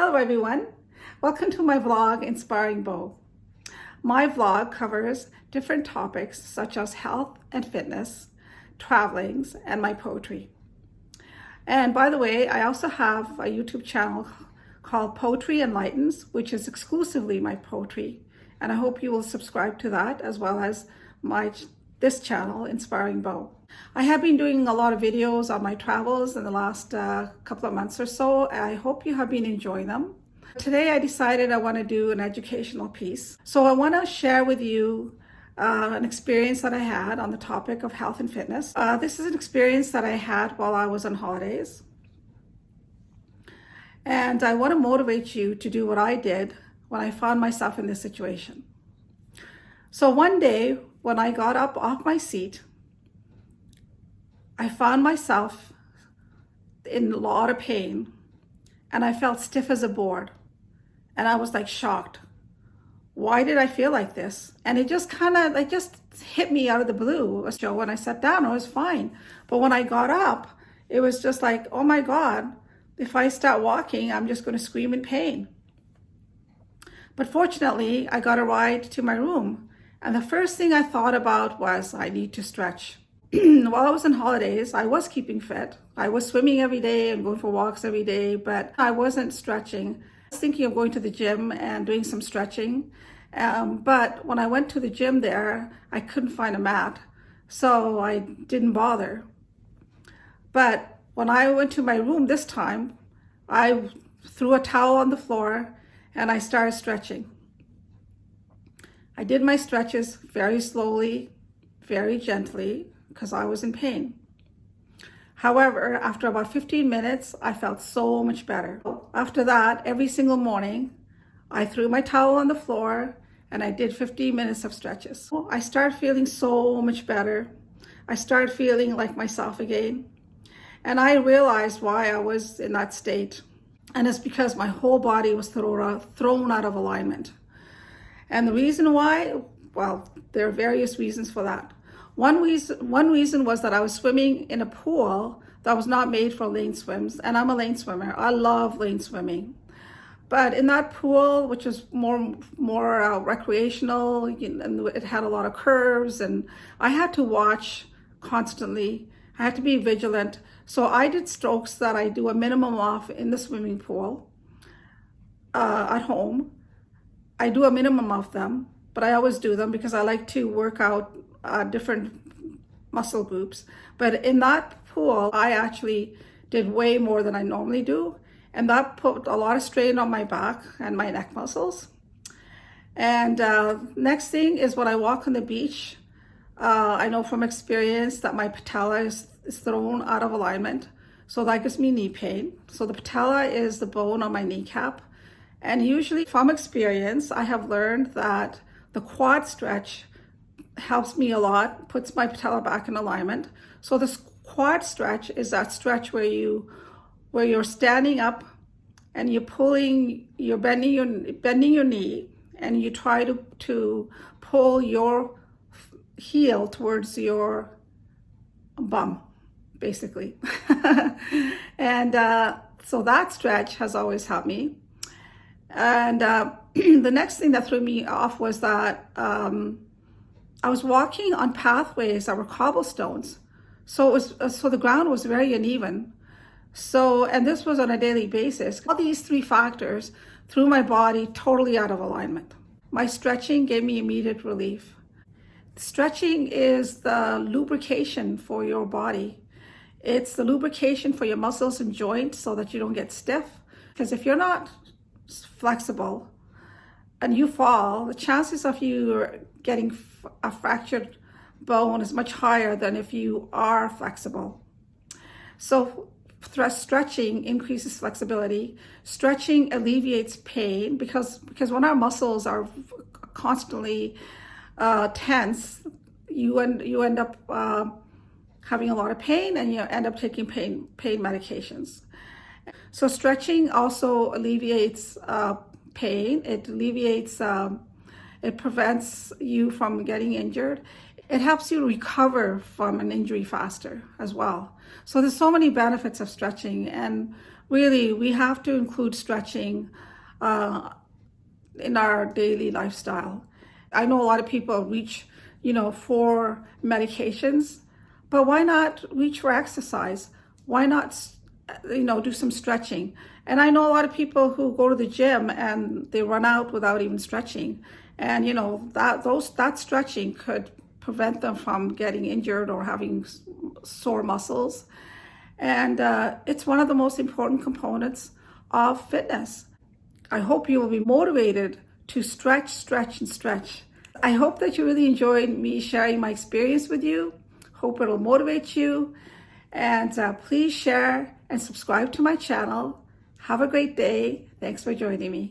Hello everyone, welcome to my vlog Inspiring Bo. My vlog covers different topics such as health and fitness, travelings, and my poetry. And by the way, I also have a YouTube channel called Poetry Enlightens, which is exclusively my poetry. And I hope you will subscribe to that as well as this channel, Inspiring Bo. I have been doing a lot of videos on my travels in the last couple of months or so. I hope you have been enjoying them. Today I decided I want to do an educational piece. So I want to share with you an experience that I had on the topic of health and fitness. This is an experience that I had while I was on holidays. And I want to motivate you to do what I did when I found myself in this situation. So one day when I got up off my seat, I found myself in a lot of pain and I felt stiff as a board. And I was like shocked. Why did I feel like this? And it just hit me out of the blue. So when I sat down, I was fine. But when I got up, it was just like, oh my God, if I start walking, I'm just going to scream in pain. But fortunately, I got a ride to my room. And the first thing I thought about was I need to stretch. While I was on holidays, I was keeping fit. I was swimming every day and going for walks every day, but I wasn't stretching. I was thinking of going to the gym and doing some stretching. But when I went to the gym there, I couldn't find a mat, so I didn't bother. But when I went to my room this time, I threw a towel on the floor and I started stretching. I did my stretches very slowly, very gently, because I was in pain. However, after about 15 minutes, I felt so much better. After that, every single morning, I threw my towel on the floor and I did 15 minutes of stretches. I started feeling so much better. I started feeling like myself again. And I realized why I was in that state. And it's because my whole body was thrown out of alignment. And the reason why, well, there are various reasons for that. One reason was that I was swimming in a pool that was not made for lane swims, and I'm a lane swimmer. I love lane swimming. But in that pool, which was more recreational, and it had a lot of curves, and I had to watch constantly. I had to be vigilant. So I did strokes that I do a minimum of in the swimming pool at home. I do a minimum of them, but I always do them because I like to work out different muscle groups. But in that pool, I actually did way more than I normally do. And that put a lot of strain on my back and my neck muscles. And next thing is when I walk on the beach, I know from experience that my patella is thrown out of alignment. So that gives me knee pain. So the patella is the bone on my kneecap. And usually from experience, I have learned that the quad stretch helps me a lot, puts my patella back in alignment. So the quad stretch is that stretch where you're standing up and you're bending your knee and you try to pull your heel towards your bum, basically. And so that stretch has always helped me. And the next thing that threw me off was that I was walking on pathways that were cobblestones. So the ground was very uneven. And this was on a daily basis. All these three factors threw my body totally out of alignment. My stretching gave me immediate relief. Stretching is the lubrication for your body. It's the lubrication for your muscles and joints so that you don't get stiff. Because if you're not flexible and you fall, the chances of you getting a fractured bone is much higher than if you are flexible. So stretching increases flexibility. Stretching alleviates pain because when our muscles are constantly tense, you end up having a lot of pain and you end up taking pain medications. So stretching also alleviates pain. It prevents you from getting injured. It helps you recover from an injury faster as well. So there's so many benefits of stretching. And really, we have to include stretching in our daily lifestyle. I know a lot of people reach, for medications, but why not reach for exercise? Why not, do some stretching? And I know a lot of people who go to the gym and they run out without even stretching. And, that stretching could prevent them from getting injured or having sore muscles. And it's one of the most important components of fitness. I hope you will be motivated to stretch, stretch, and stretch. I hope that you really enjoyed me sharing my experience with you. Hope it'll motivate you. And please share and subscribe to my channel. Have a great day. Thanks for joining me.